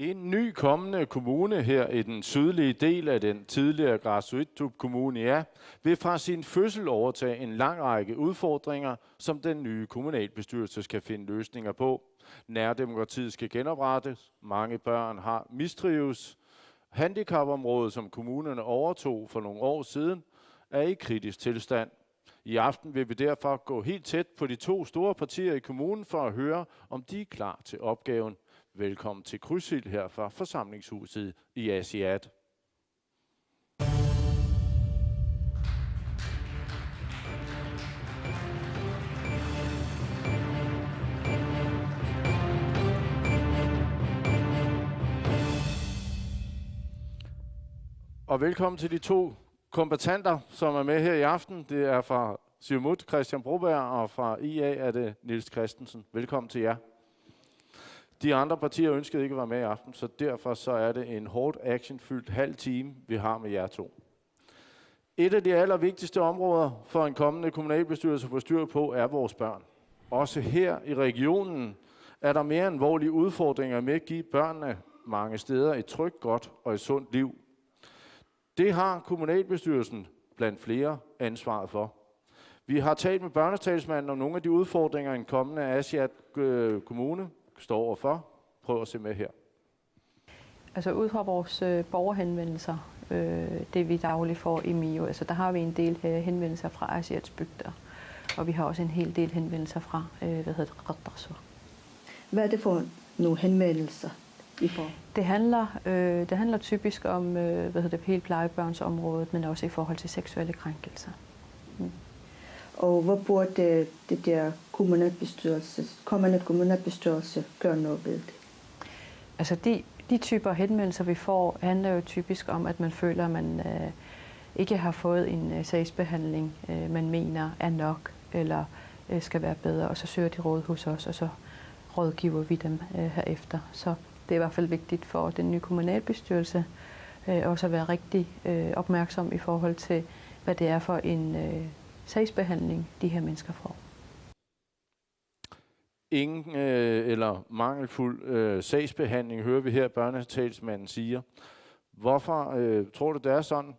En ny kommende kommune her i den sydlige del af den tidligere Qasigiannguit kommune vil fra sin fødsel overtage en lang række udfordringer, som den nye kommunalbestyrelse skal finde løsninger på. Nærdemokratiet skal genoprettes, mange børn har mistrives, handicapområdet, som kommunerne overtog for nogle år siden, er i kritisk tilstand. I aften vil vi derfor gå helt tæt på de to store partier i kommunen for at høre, om de er klar til opgaven. Velkommen til Krydsild her fra forsamlingshuset i Asiat. Og velkommen til de to kombattanter, som er med her i aften. Det er fra Siumut, Christian Broberg, og fra IA er det Niels Christensen. Velkommen til jer. De andre partier ønskede ikke at være med i aften, så derfor så er det en hårdt actionfyldt halv time, vi har med jer to. Et af de allervigtigste områder for en kommende kommunalbestyrelse at få styr på er vores børn. Også her i regionen er der mere alvorlige udfordringer med at give børnene mange steder et trygt, godt og et sundt liv. Det har kommunalbestyrelsen blandt flere ansvaret for. Vi har talt med børnetalsmanden om nogle af de udfordringer, en kommende Asiat kommune står overfor. Prøv at se med her. Altså ud fra vores borgerhenvendelser, det vi dagligt får i MIO, altså der har vi en del henvendelser fra Asiats bygder, og vi har også en hel del henvendelser fra, Qaqortoq. Hvad er det for nogle henvendelser, I får? Det handler typisk om, hele plejebørnsområdet, men også i forhold til seksuelle krænkelser. Og hvor burde det der kommende kommunalbestyrelse gøre noget ved det? Altså de typer henvendelser, vi får, handler jo typisk om, at man føler, at man ikke har fået en sagsbehandling, man mener er nok, eller skal være bedre, og så søger de råd hos os, og så rådgiver vi dem herefter. Så det er i hvert fald vigtigt for den nye kommunalbestyrelse også at være rigtig opmærksom i forhold til, hvad det er for en sagsbehandling, de her mennesker får. Ingen eller mangelfuld sagsbehandling, hører vi her børnetalsmanden siger. Hvorfor tror du, det er sådan,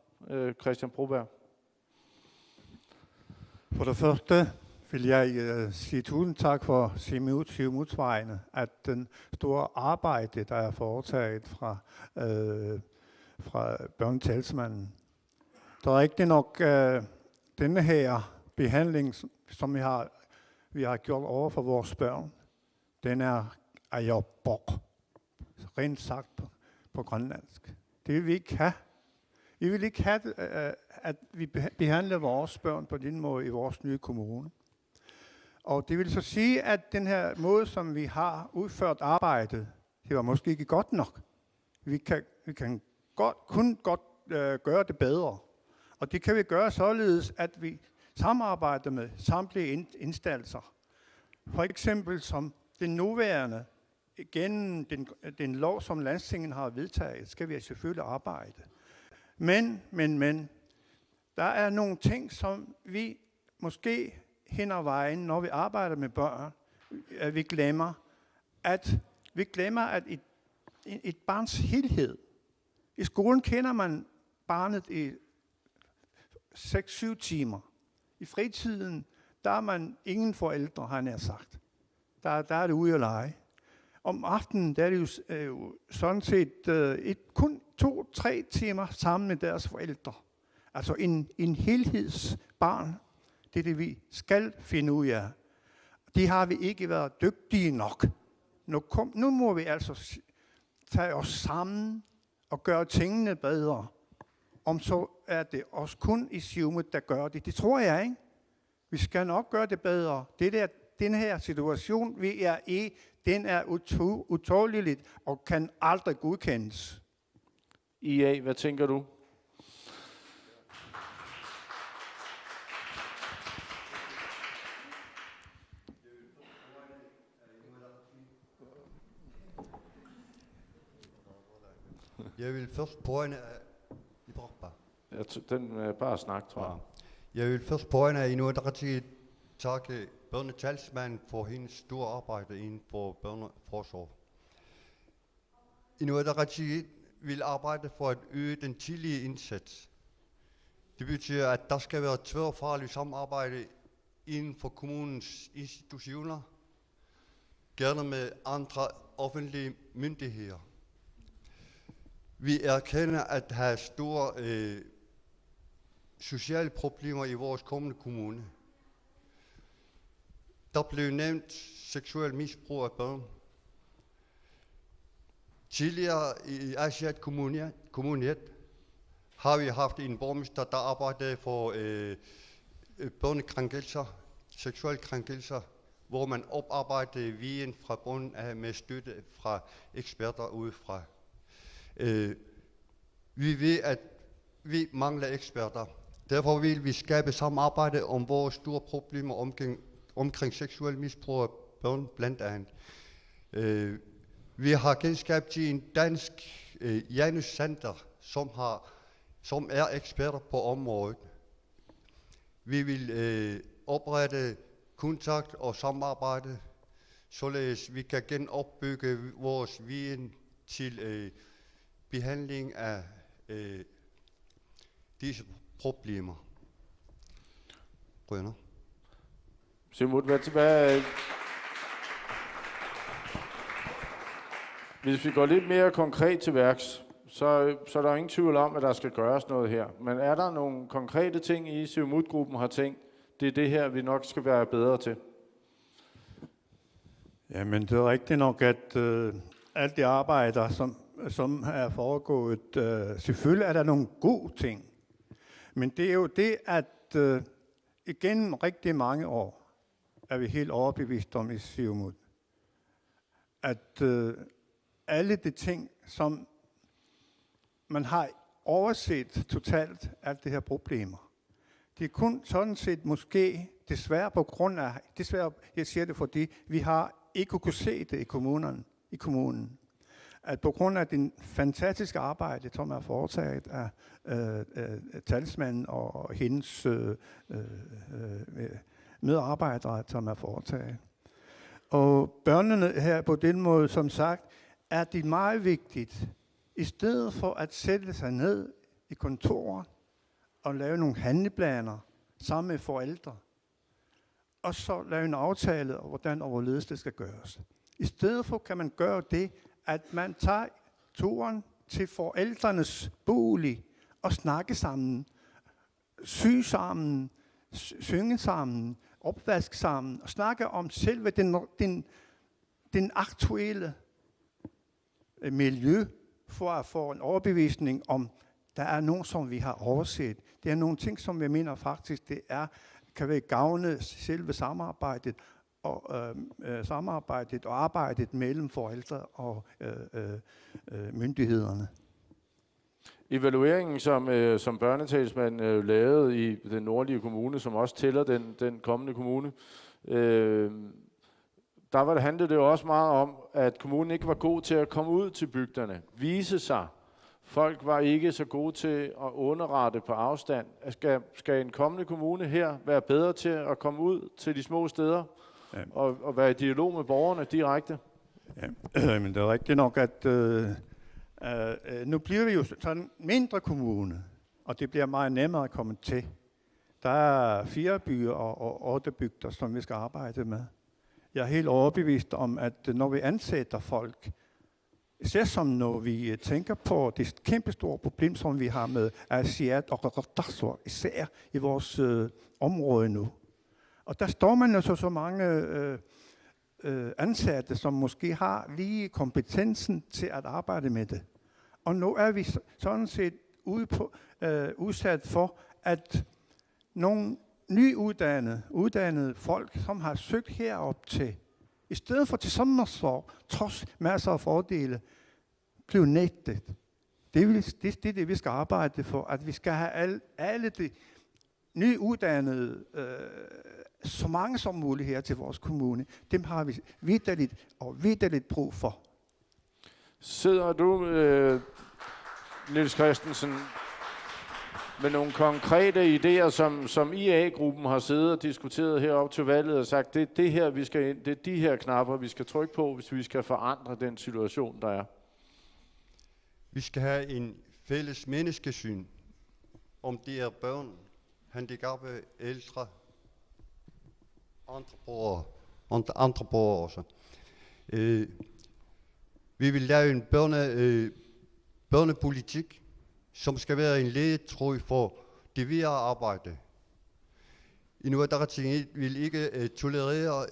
Christian Broberg? For det første vil jeg sige tusind tak for Siumuts vegne, at den store arbejde, der er foretaget fra børnetalsmanden. Der er ikke nok denne her behandling, som vi har gjort over for vores børn, den er ajobok, rent sagt på grønlandsk. Det vil vi ikke have. Vi vil ikke have, at vi behandler vores børn på den måde i vores nye kommune. Og det vil så sige, at den her måde, som vi har udført arbejdet, det var måske ikke godt nok. Vi kan kun godt gøre det bedre. Og det kan vi gøre således, at vi samarbejder med samtlige instanser. For eksempel som den nuværende, gennem den lov, som Landstinget har vedtaget, skal vi selvfølgelig arbejde. Men, der er nogle ting, som vi måske hen ad vejen, når vi arbejder med børn, vi glemmer, at et barns helhed. I skolen kender man barnet i 6-7 timer. I fritiden, der er man ingen forældre, har jeg sagt. Der er det ude at lege. Om aftenen, der er det jo sådan set kun 2-3 timer sammen med deres forældre. Altså en helhedsbarn, det er det, vi skal finde ud af. Det har vi ikke været dygtige nok. Nu må vi altså tage os sammen og gøre tingene bedre. Om så er det også kun i Siumut, der gør det. Det tror jeg, ikke? Vi skal nok gøre det bedre. Den her situation, vi er i, den er utåleligt og kan aldrig godkendes. IA, hvad tænker du? Jeg vil først pående bare snak, tror jeg. Jeg vil først pående af Inuit Ataqatigiit takke børnetalsmanden for hendes store arbejde inden for børneforsorg. Inuit Ataqatigiit vil arbejde for at øge den tidlige indsats. Det betyder, at der skal være tværfagligt samarbejde inden for kommunens institutioner, gerne med andre offentlige myndigheder. Vi erkender at have store sociale problemer i vores kommende kommune. Der blev nævnt seksuel misbrug af børn. Tidligere i Asiat Kommune 1 har vi haft en borgmester, der arbejdede for børnekrænkelser, seksuelle krænkelser, hvor man oparbejdede viden fra bunden af med støtte fra eksperter udefra. Vi ved, at vi mangler eksperter. Derfor vil vi skabe samarbejde om vores store problemer omkring seksuel misbrug af børn blandt andet. Vi har kendskab til en dansk Janus Center, som er eksperter på området. Vi vil oprette kontakt og samarbejde, således vi kan genopbygge vores viden til behandling af disse problemer. Rønner. Siumut, hvis vi går lidt mere konkret til værks, så er der ingen tvivl om, at der skal gøres noget her. Men er der nogle konkrete ting i Siumut-gruppen har tænkt, det er det her, vi nok skal være bedre til? Jamen, det er rigtigt nok, at alt det arbejder, som er foregået, selvfølgelig er der nogle gode ting. Men det er jo det, at igennem rigtig mange år er vi helt overbevist om i Siumut, at alle de ting, som man har overset totalt, alt det her problemer, det er kun sådan set måske desværre på grund af, jeg siger det fordi, vi har ikke kunne se det i kommunen, at på grund af den fantastiske arbejde, som er foretaget af talsmanden og hendes medarbejdere, som er foretaget. Og børnene her på den måde, som sagt, er det meget vigtigt, i stedet for at sætte sig ned i kontoret og lave nogle handleplaner sammen med forældre, og så lave en aftale om, hvordan og hvorledes det skal gøres. I stedet for kan man gøre det, at man tager turen til forældrenes bolig og snakke sammen, sy sammen, synge sammen, opvaske sammen, og snakke om selve den aktuelle miljø, for at få en overbevisning om, der er nogen, som vi har overset. Det er nogle ting, som jeg mener faktisk, kan være gavne selve samarbejdet og arbejdet mellem forældre og myndighederne. Evalueringen, som børnetalsmanden lavede i den nordlige kommune, som også tæller den kommende kommune, der handlede det jo også meget om, at kommunen ikke var god til at komme ud til bygderne, vise sig. Folk var ikke så gode til at underrette på afstand. Skal en kommende kommune her være bedre til at komme ud til de små steder og være i dialog med borgerne direkte? Ja, men det er rigtigt nok, at nu bliver vi jo sådan en mindre kommune, og det bliver meget nemmere at komme til. Der er 4 byer og 8 bygder, som vi skal arbejde med. Jeg er helt overbevist om, at når vi ansætter folk, især som når vi tænker på det kæmpe store problem, som vi har med Asiat og Qaqortoq, især i vores område nu. Og der står man jo så mange ansatte, som måske har lige kompetencen til at arbejde med det. Og nu er vi sådan set udsat for, at nogle nyuddannede folk, som har søgt herop til, i stedet for til sommersår, trods masser af fordele, blev nægtet. Det er det, vi skal arbejde for, at vi skal have alle de nyuddannede, så mange som muligt her til vores kommune. Dem har vi vitterligt brug for. Sidder du, Niels Christensen, med nogle konkrete idéer, som IA-gruppen har siddet og diskuteret heroppe til valget og sagt, det er de her knapper, vi skal trykke på, hvis vi skal forandre den situation, der er? Vi skal have en fælles menneskesyn, om det er børn, handicappede, ældre, andre borgere også. Vi vil lave en børnepolitik, som skal være en ledetråd for det videre arbejde. Inuit Ataqatigiit vil ikke tolerere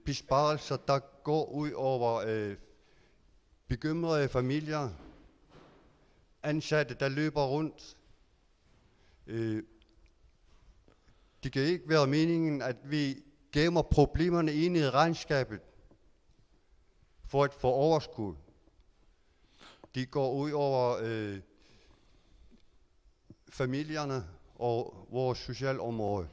besparelser, der går ud over bekymrede familier, ansatte, der løber rundt. Det kan ikke være meningen, at vi gemmer problemerne ind i regnskabet for at få overskud. De går ud over familierne og vores sociale område.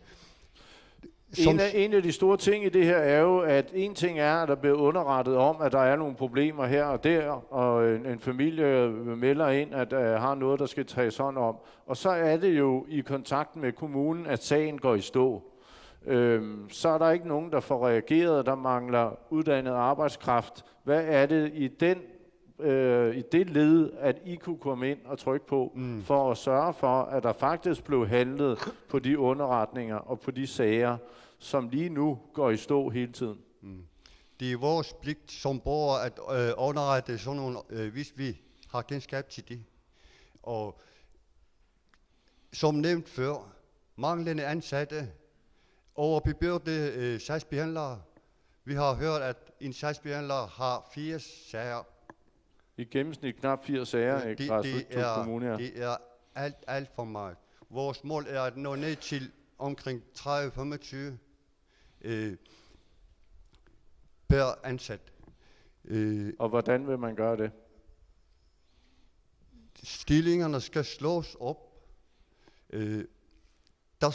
En af de store ting i det her er jo, at en ting er, at der bliver underrettet om, at der er nogle problemer her og der, og en familie melder ind, at har noget, der skal tages hånd om. Og så er det jo i kontakten med kommunen, at sagen går i stå. Så er der ikke nogen, der får reageret, der mangler uddannet arbejdskraft. Hvad er det i det led, at I kunne komme ind og trykke på, for at sørge for, at der faktisk blev handlet på de underretninger og på de sager, som lige nu går i stå hele tiden? Det er vores pligt som borgere at underrette sådan nogle, hvis vi har kendskab til det. Og som nævnt før, manglende ansatte, overbebyrdede sagsbehandlere. Vi har hørt, at en sagsbehandler har 80 sager. I gennemsnit knap 80 sager i Græsø Kommune. Ja. Det er alt for meget. Vores mål er at nå ned til omkring 30-25 per ansat. Og hvordan vil man gøre det? Stillingerne skal slås op. Der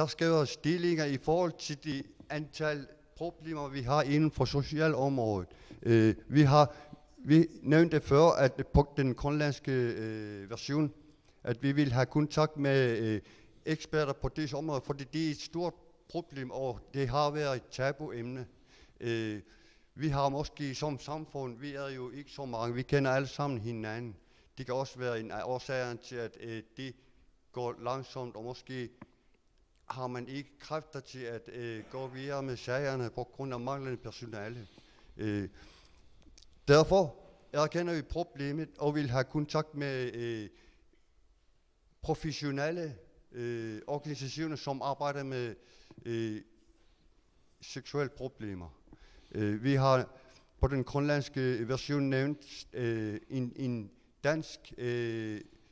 skal være stillinger i forhold til de antal problemer, vi har inden for socialområdet. Vi nævnte før, at på den grønlandske version, at vi vil have kontakt med eksperter på det område, fordi det er et stort problem, og det har været et tabuemne. Vi har måske som samfund, vi er jo ikke så mange, vi kender alle sammen hinanden. Det kan også være en årsag til, at det går langsomt, og måske har man ikke kræfter til at gå videre med sagerne på grund af manglende personale. Derfor erkender vi problemet og vil have kontakt med professionelle organisationer, som arbejder med seksuelle problemer. Vi har på den grønlandske version nævnt en dansk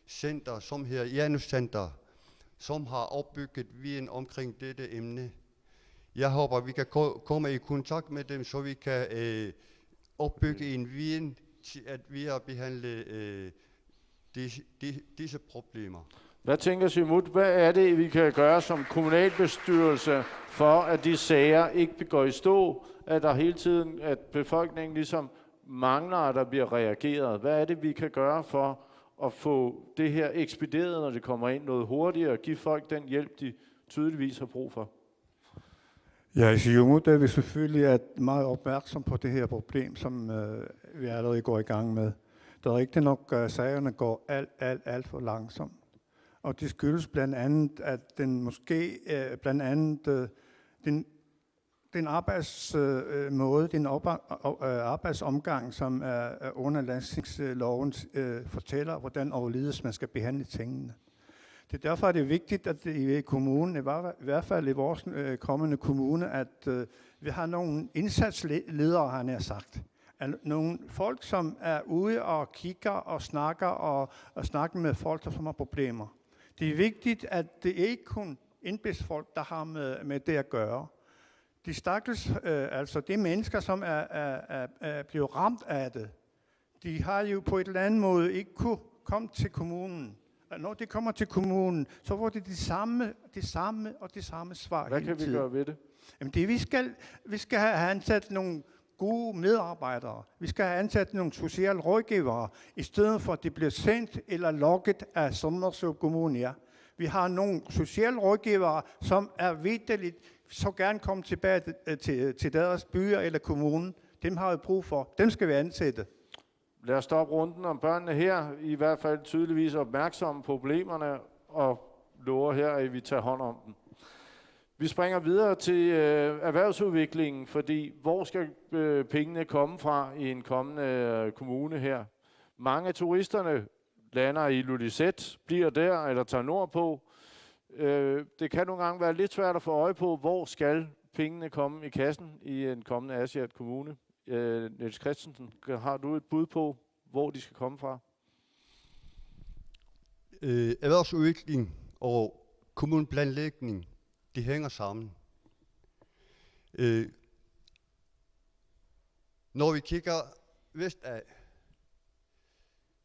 center, som hedder Janus Center, som har opbygget viden omkring dette emne. Jeg håber, vi kan komme i kontakt med dem, så vi kan opbygge en viden til at vi har behandlet disse problemer. Hvad tænker Siumut? Hvad er det, vi kan gøre som kommunalbestyrelse for, at de sager ikke går i stå, at der hele tiden, at befolkningen ligesom mangler, at der bliver reageret? Hvad er det, vi kan gøre for at få det her ekspederet, når det kommer ind noget hurtigere, og give folk den hjælp, de tydeligvis har brug for? Ja, i Siumut er vi selvfølgelig meget opmærksom på det her problem, som vi allerede går i gang med. Der er ikke nok, sagerne går alt for langsomt. Og det skyldes blandt andet, at den måske den arbejdsmåde, den arbejdsomgang, som er under landstingsloven, fortæller, hvordan overledes man skal behandle tingene. Det er derfor, det er vigtigt, at i kommunen, i hvert fald i vores kommende kommune, at vi har nogle indsatsledere, har jeg sagt. Nogle folk, som er ude og kigger og snakker og snakker med folk, som har problemer. Det er vigtigt, at det ikke kun embedsfolk, der har med det at gøre. De stakkels, altså de mennesker, som er blevet ramt af det, de har jo på et eller andet måde ikke kunne komme til kommunen. Når de kommer til kommunen, så får de det samme svar. Hvad kan vi gøre ved det? Jamen vi skal have ansat nogle gode medarbejdere. Vi skal have ansat nogle sociale rådgivere, i stedet for at de bliver sendt eller logget af Sommersø Kommune. Ja. Vi har nogle sociale rådgivere, som er vitterligt så gerne komme tilbage til deres byer eller kommunen. Dem har vi brug for. Dem skal vi ansætte. Lad os stoppe runden om børnene her. I hvert fald tydeligvis opmærksomme på problemerne og lover her, at vi tager hånd om dem. Vi springer videre til erhvervsudviklingen, fordi hvor skal pengene komme fra i en kommende kommune her? Mange af turisterne lander i Ilulissat, bliver der eller tager nordpå. Det kan nogle gange være lidt svært at få øje på, hvor skal pengene komme i kassen i en kommende Aasiaat Kommune. Niels Christensen, har du et bud på, hvor de skal komme fra? Erhvervsudvikling og kommuneplanlægning, de hænger sammen. Når vi kigger vestad,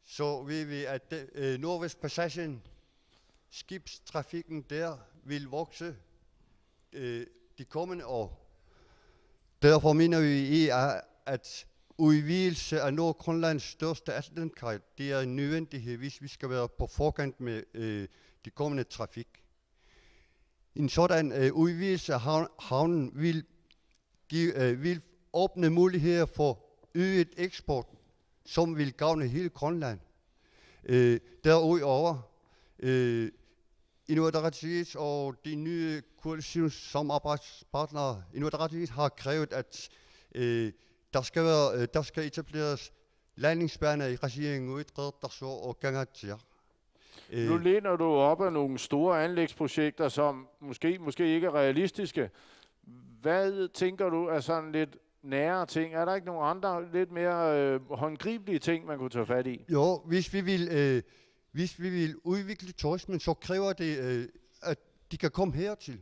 så ved vi, at Nordvestpassagen, skibstrafikken der, vil vokse de kommende år. Derfor mener vi, at udvidelse af Nordgrønlands største atlantkaj, det er en nødvendighed, hvis vi skal være på forkant med de kommende trafik. En sådan udvidelse af havnen vil åbne muligheder for øget eksport, som vil gavne hele Grønland. Derudover, Inuit Ataqatigiit og de nye koalitionssamarbejdspartnere, Inuit Ataqatigiit har krævet, at der skal etableres landingsbaner i Qasigiannguit, Qeqertarsuaq og Kangertiaq. Nu læner du op af nogle store anlægsprojekter, som måske ikke er realistiske. Hvad tænker du er sådan lidt nære ting? Er der ikke nogle andre, lidt mere håndgribelige ting, man kunne tage fat i? Jo, hvis vi vil udvikle turismen, så kræver det, at de kan komme hertil.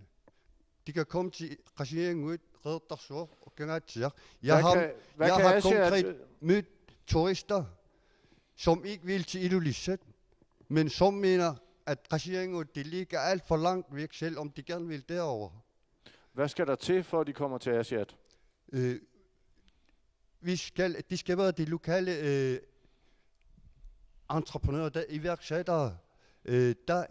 De kan komme til Qasigiannguit, Qeqertarsuaq og Kangertiaq. Jeg har konkret mødt turister, som ikke vil til Ilulissat, men som mener, at Qasigiannguit, det ligger alt for langt væk, selvom de gerne vil derover. Hvad skal der til, for at de kommer til Aasiaat? De skal være de lokale entreprenører, der iværksættere, der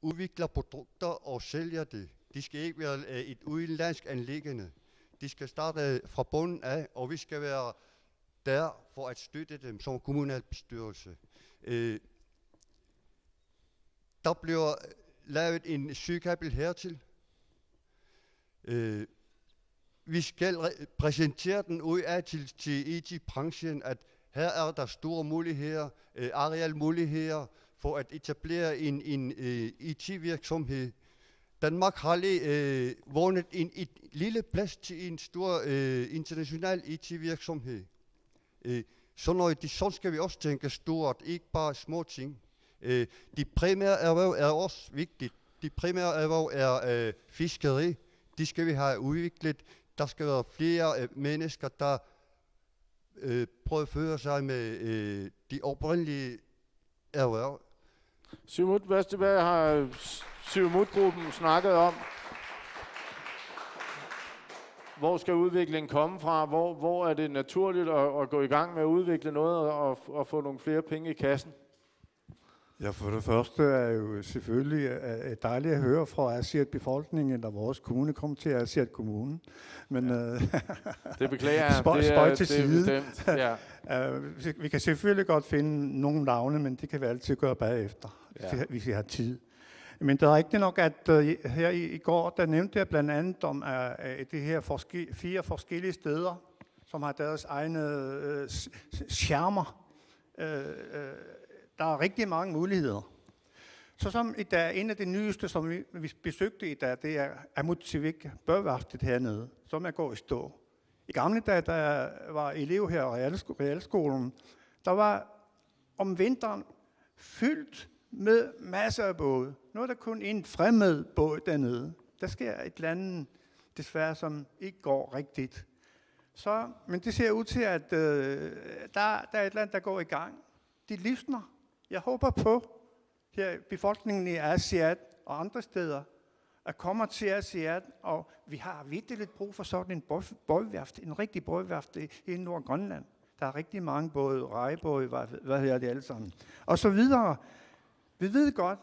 udvikler produkter og sælger det. De skal ikke være et udenlandsk anliggende. De skal starte fra bunden af, og vi skal være der for at støtte dem som kommunalbestyrelse. Der bliver lavet en sygekabel hertil. Vi skal præsentere den ud af til IT-branchen, at her er der store muligheder, arealmuligheder for at etablere en IT-virksomhed. Danmark har lige vundet et lille plads til en stor international IT-virksomhed. Så skal vi også tænke stort, ikke bare små ting. De primære erhverv er også vigtigt. De primære erhverv er fiskeri. De skal vi have udviklet. Der skal være flere mennesker, der prøver at føre sig med de oprindelige erhverv. Siumut, hvad har Siumut-gruppen snakket om? Hvor skal udviklingen komme fra? Hvor er det naturligt at gå i gang med at udvikle noget og få nogle flere penge i kassen? Ja, for det første er jo selvfølgelig dejligt at høre fra Aasiaat-befolkningen, at vores kommune kommer til Aasiaat Kommune. Men det beklager jeg. Spøj til side. Ja. Vi kan selvfølgelig godt finde nogle navne, men det kan vi altid gøre bagefter, hvis vi har tid. Men det er rigtigt nok, at her i går, der nævnte jeg blandt andet om det her 4 forskellige steder, som har deres egne skærmer. Der er rigtig mange muligheder. Så som i dag, en af de nyeste, som vi besøgte i dag, det er Ammutsivik Børværftet hernede, som er gået i stå. I gamle dage, da jeg var elev her i realskolen, der var om vinteren fyldt med masser af både. Nu er der kun en fremmed båd dernede. Der sker et eller andet, desværre, som ikke går rigtigt. Men det ser ud til, at der er et eller andet, der går i gang. De livsner. Jeg håber på, her befolkningen i Aasiaat og andre steder, at kommer til Aasiaat, og vi har virkelig brug for sådan en bådværft, en rigtig bådværft i Nordgrønland. Der er rigtig mange både rejebåde, hvad hedder det alle sammen, og så videre. Vi ved godt,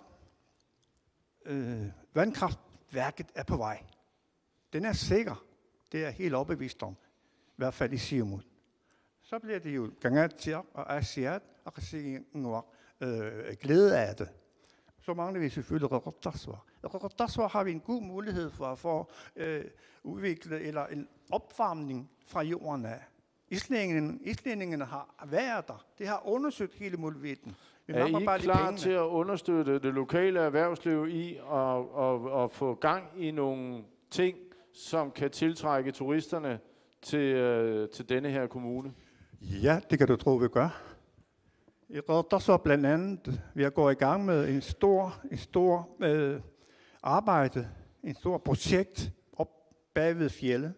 vandkraftværket er på vej. Den er sikker. Det er helt overbevist om. I hvert fald i Siumut. så bliver det jo ganget og asiat og glæde af det. Så mangler vi selvfølgelig Røddarsvar. Røddarsvar har vi en god mulighed for at få udviklet eller en opvarmning fra jorden af. Islændingene har været der. Det har undersøgt hele muligheden. Er I klar til at understøtte det lokale erhvervsliv i at få gang i nogle ting, som kan tiltrække turisterne til denne her kommune? Ja, det kan du tro, vi gør. I Røddarsvar blandt andet, vi er gået i gang med en stor arbejde, en stor projekt op bag ved fjeldet.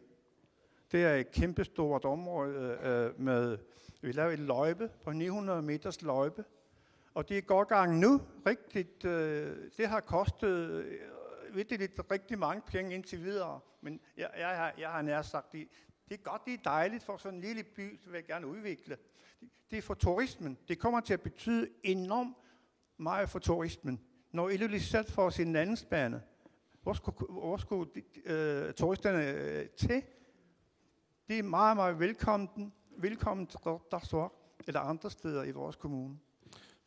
Det er et kæmpestort område med, vi laver et løjpe på 900 meters løjpe. Og det er godt gang nu. Rigtigt, det har kostet rigtig mange penge indtil videre. Men jeg har nær sagt, det er godt, det er dejligt for sådan en lille by, som jeg gerne udvikle. Det er for turismen. Det kommer til at betyde enormt meget for turismen. Når Ilulissat får sin landingsbane, hvor skulle turisterne til? Det er meget, meget velkommen til Røddarsvar eller andre steder i vores kommune.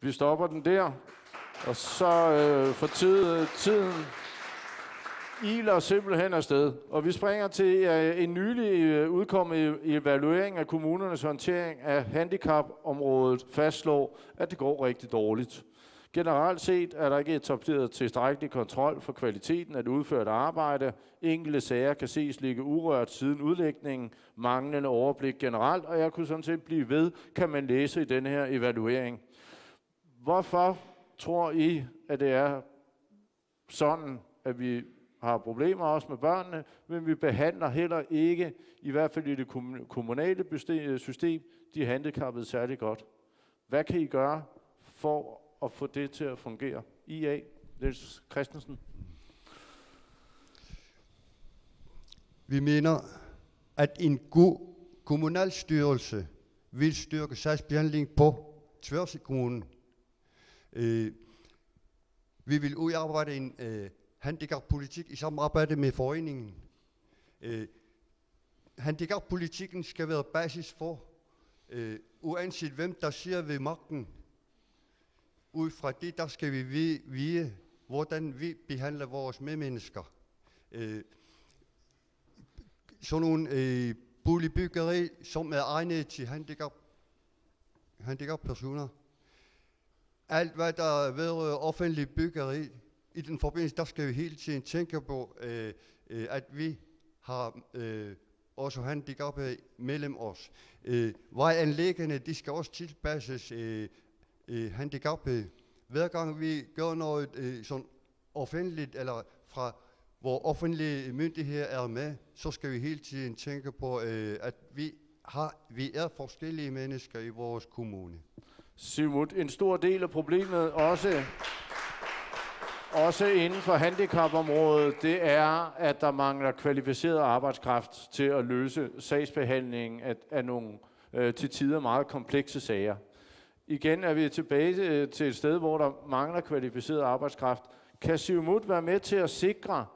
Vi stopper den der, og så for tiden iler simpelthen afsted. Og vi springer til en nylig udkommet evaluering af kommunernes håndtering af handicapområdet fastslår, at det går rigtig dårligt. Generelt set er der ikke etableret tilstrækkelig kontrol for kvaliteten af det udførte arbejde. Enkelte sager kan ses ligge urørt siden udlægningen, manglende overblik generelt, og jeg kunne sådan set blive ved, kan man læse i denne her evaluering. Hvorfor tror I, at det er sådan, at vi har problemer også med børnene, men vi behandler heller ikke, i hvert fald i det kommunale system, de handicappede særlig godt? Hvad kan I gøre for at få det til at fungere? IA, Niels Christensen. Vi mener, at en god kommunalstyrelse vil styrke sagsbehandling på tværs i kommunen. Vi vil udarbejde en handicappolitik i samarbejde med foreningen. Handicappolitikken skal være basis for, uanset hvem der siger ved magten. Ud fra det, der skal vi vide, hvordan vi behandler vores medmennesker. Sådan nogle boligbyggeri, som er egnet til handicappersoner. Alt, hvad der vedrører offentlig byggeri, i den forbindelse, der skal vi hele tiden tænke på, at vi har også handicappede mellem os. Vejanlæggene, de skal også tilpasses handicappede. Hver gang vi gør noget sådan offentligt, eller fra hvor offentlige myndigheder er med, så skal vi hele tiden tænke på, at vi er forskellige mennesker i vores kommune. Siumut, en stor del af problemet også inden for handicapområdet, det er, at der mangler kvalificeret arbejdskraft til at løse sagsbehandlingen af nogle til tider meget komplekse sager. Igen er vi tilbage til et sted, hvor der mangler kvalificeret arbejdskraft. Kan Siumut være med til at sikre,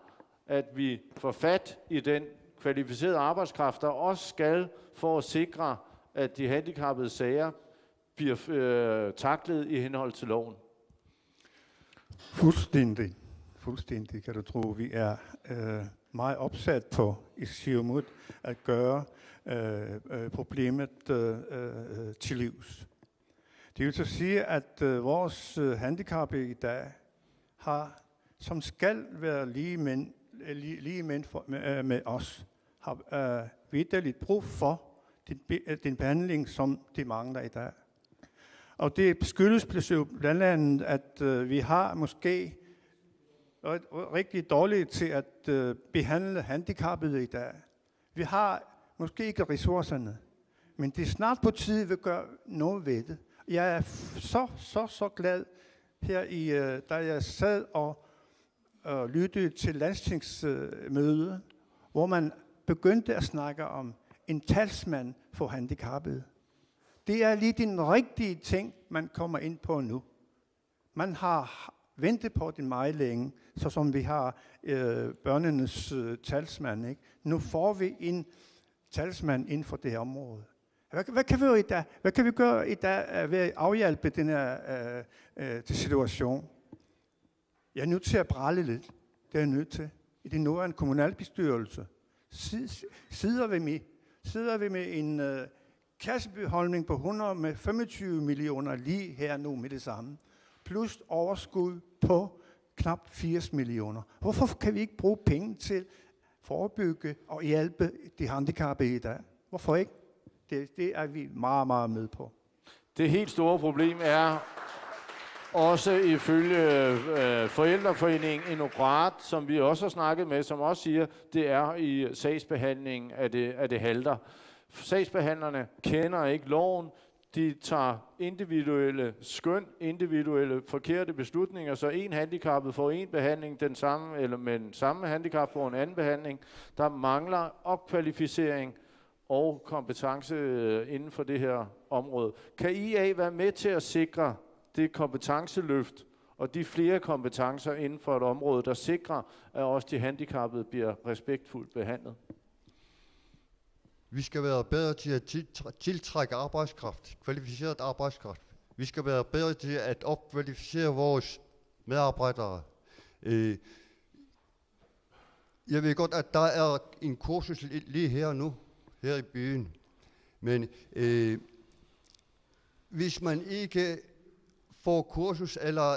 at vi får fat i den kvalificerede arbejdskraft, der også skal for at sikre, at de handicappede sager bliver taklet i henhold til loven? Fuldstændig kan du tro. Vi er meget opsat på i Siumut at gøre problemet til livs. Det vil så sige, at vores handicappede i dag har, som skal være lige mænd med os, har vitterligt brug for den behandling, som de mangler i dag. Og det skyldes jo blandt andet, at vi har måske rigtig dårligt til at behandle handicappede i dag. Vi har måske ikke ressourcerne, men det er snart på tide, at vi gør noget ved det. Jeg er så glad her, da jeg sad og lyttede til landstingsmødet, hvor man begyndte at snakke om en talsmand for handicappede. Det er lige den rigtige ting, man kommer ind på nu. Man har ventet på det meget længe, så som vi har børnenes talsmand. Ikke? Nu får vi en talsmand inden for det her område. Hvad kan vi gøre i dag ved at afhjælpe den her situation? Jeg er nødt til at prale lidt. Det er jeg nødt til. I den nuværende kommunalbestyrelse sidder vi med en kassebeholdning på 125 millioner lige her nu med det samme. Plus overskud på knap 80 millioner. Hvorfor kan vi ikke bruge penge til at forebygge og hjælpe de handicappede i dag? Hvorfor ikke? Det er vi meget, meget med på. Det helt store problem er også ifølge Forældreforeningen Inograt, som vi også har snakket med, som også siger, det er i sagsbehandlingen, at det halter. Sagsbehandlerne kender ikke loven. De tager individuelle skøn, individuelle forkerte beslutninger, så en handicappet får en behandling, den samme, eller med den samme handicap får en anden behandling. Der mangler opkvalificering og kompetence inden for det her område. Kan IA være med til at sikre det kompetenceløft og de flere kompetencer inden for et område, der sikrer, at også de handicappede bliver respektfuldt behandlet? Vi skal være bedre til at tiltrække arbejdskraft, kvalificeret arbejdskraft. Vi skal være bedre til at opkvalificere vores medarbejdere. Jeg ved godt, at der er en kursus lige her nu, her i byen. Men hvis man ikke får kursus eller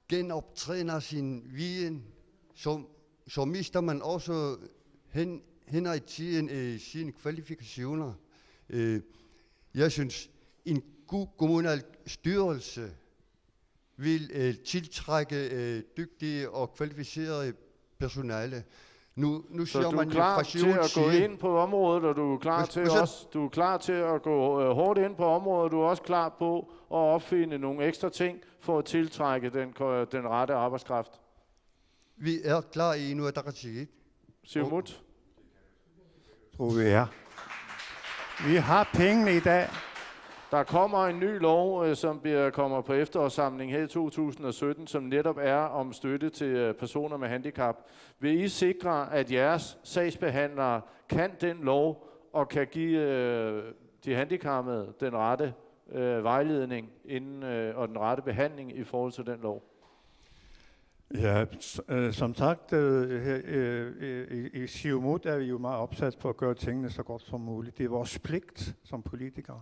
genoptræner sin viden, så mister man også hen i tiden sine kvalifikationer. Jeg synes, en god kommunal styrelse vil tiltrække dygtige og kvalificerede personale. Nu så ser du man er klar til at gå ind på området, og du er klar du er klar til at gå hårdt ind på området, og du er også klar på at opfinde nogle ekstra ting for at tiltrække den rette arbejdskraft. Vi er klar i Inuit Ataqatigiit. Siumut? Tror vi er. Vi har pengene i dag. Der kommer en ny lov, som kommer på efterårssamling her i 2017, som netop er om støtte til personer med handicap. Vil I sikre, at jeres sagsbehandlere kan den lov og kan give de handicappede den rette vejledning og den rette behandling i forhold til den lov? Ja, som sagt, i Siumut er vi jo meget opsat på at gøre tingene så godt som muligt. Det er vores pligt som politikere.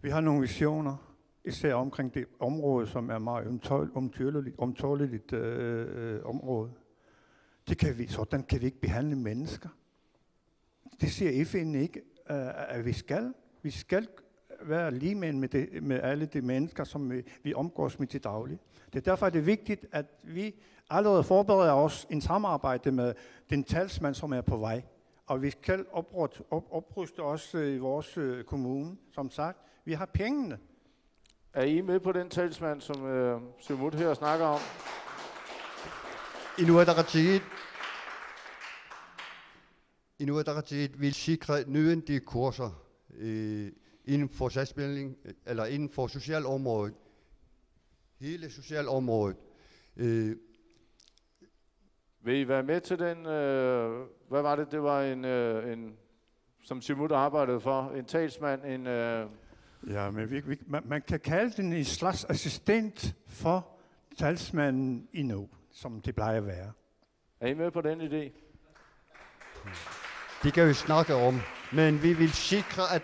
Vi har nogle visioner, især omkring det område, som er meget omtåleligt område. Sådan kan vi ikke behandle mennesker. Det siger FN ikke, at vi skal. Vi skal være lige med alle de mennesker, som vi omgås med til daglig. Det er derfor, det er vigtigt, at vi allerede forbereder os en samarbejde med den talsmand, som er på vej. Og vi skal opruste os i vores kommune. Som sagt, vi har pengene. Er I med på den talsmand, som Siumut her snakker om? Inuit Ataqatigiit vil sikre nødvendige kurser inden for sagsbehandling, eller inden for socialområdet. Hele socialområdet. Vil I være med til den, hvad var det? Det var en som Siumut arbejdede for, en talsmand, Ja, men man kan kalde den en slags assistent for talsmanden endnu, som det plejer at være. Er I med på den idé? Det kan vi snakke om, men vi vil sikre, at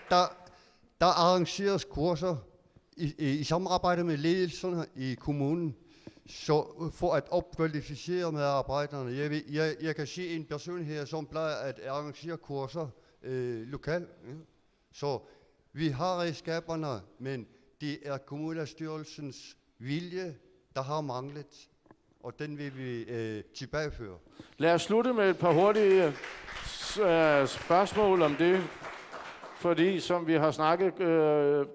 der arrangeres kurser i samarbejde med ledelserne i kommunen, så for at opkvalificere medarbejderne. Jeg kan se en person her, som plejer at arrangere kurser lokalt. Ja. Så vi har redskaberne, men det er kommunalstyrelsens vilje, der har manglet, og den vil vi tilbageføre. Lad os slutte med et par hurtige spørgsmål om det. Fordi som vi har snakket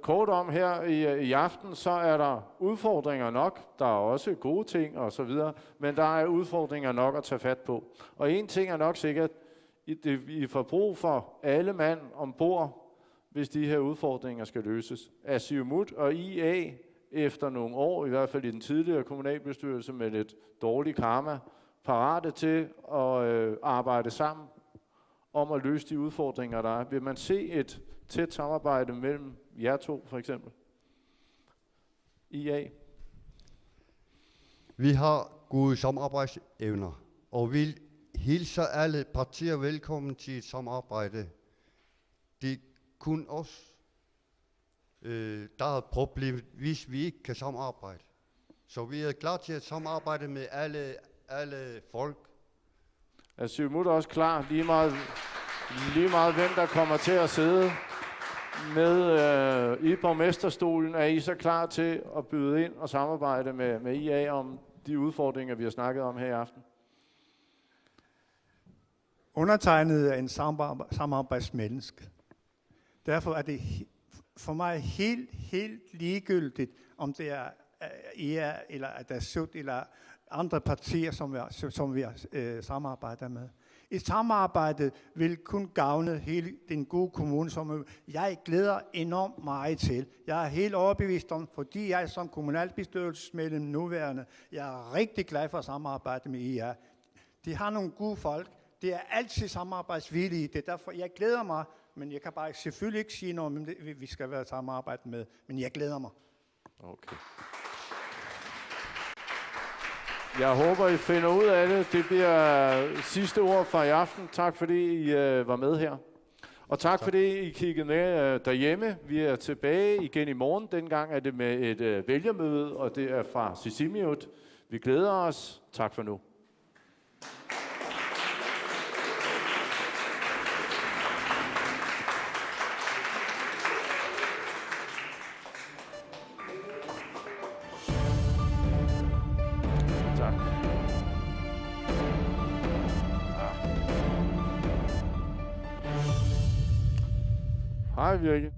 kort om her i aften, så er der udfordringer nok. Der er også gode ting og så videre, men der er udfordringer nok at tage fat på. Og en ting er nok sikkert, I får brug for alle mand ombord, hvis de her udfordringer skal løses. Er Siumut og IA efter nogle år, i hvert fald i den tidligere kommunalbestyrelse med lidt dårlig karma, parate til at arbejde sammen om at løse de udfordringer, der er. Vil man se et tæt samarbejde mellem jer to, for eksempel? IA? Vi har gode samarbejdsevner, og vi hilser alle partier velkommen til et samarbejde. Det er kun os, der er et problem, hvis vi ikke kan samarbejde. Så vi er klar til at samarbejde med alle folk. Er Siumut også klar? Lige meget hvem der kommer til at sidde med i borgmesterstolen, er I så klar til at byde ind og samarbejde med IA om de udfordringer, vi har snakket om her i aften? Undertegnet er en samarbejdsmenneske. Derfor er det for mig helt ligegyldigt, om det er IA eller Atassut eller andre partier, som vi samarbejder med. Et samarbejde vil kun gavne hele den gode kommune, som jeg glæder enormt meget til. Jeg er helt overbevist om, fordi jeg som kommunalbestyrelsesmedlem nuværende, jeg er rigtig glad for at samarbejde med IA. De har nogle gode folk. Det er altid samarbejdsvillige. Det er derfor, jeg glæder mig, men jeg kan bare selvfølgelig ikke sige noget om det, vi skal være samarbejde med. Men jeg glæder mig. Okay. Jeg håber, I finder ud af det. Det bliver sidste ord fra i aften. Tak fordi I var med her. Og tak fordi I kiggede med derhjemme. Vi er tilbage igen i morgen. Dengang er det med et vælgermøde, og det er fra Sisimiut. Vi glæder os. Tak for nu. Hej, Virke.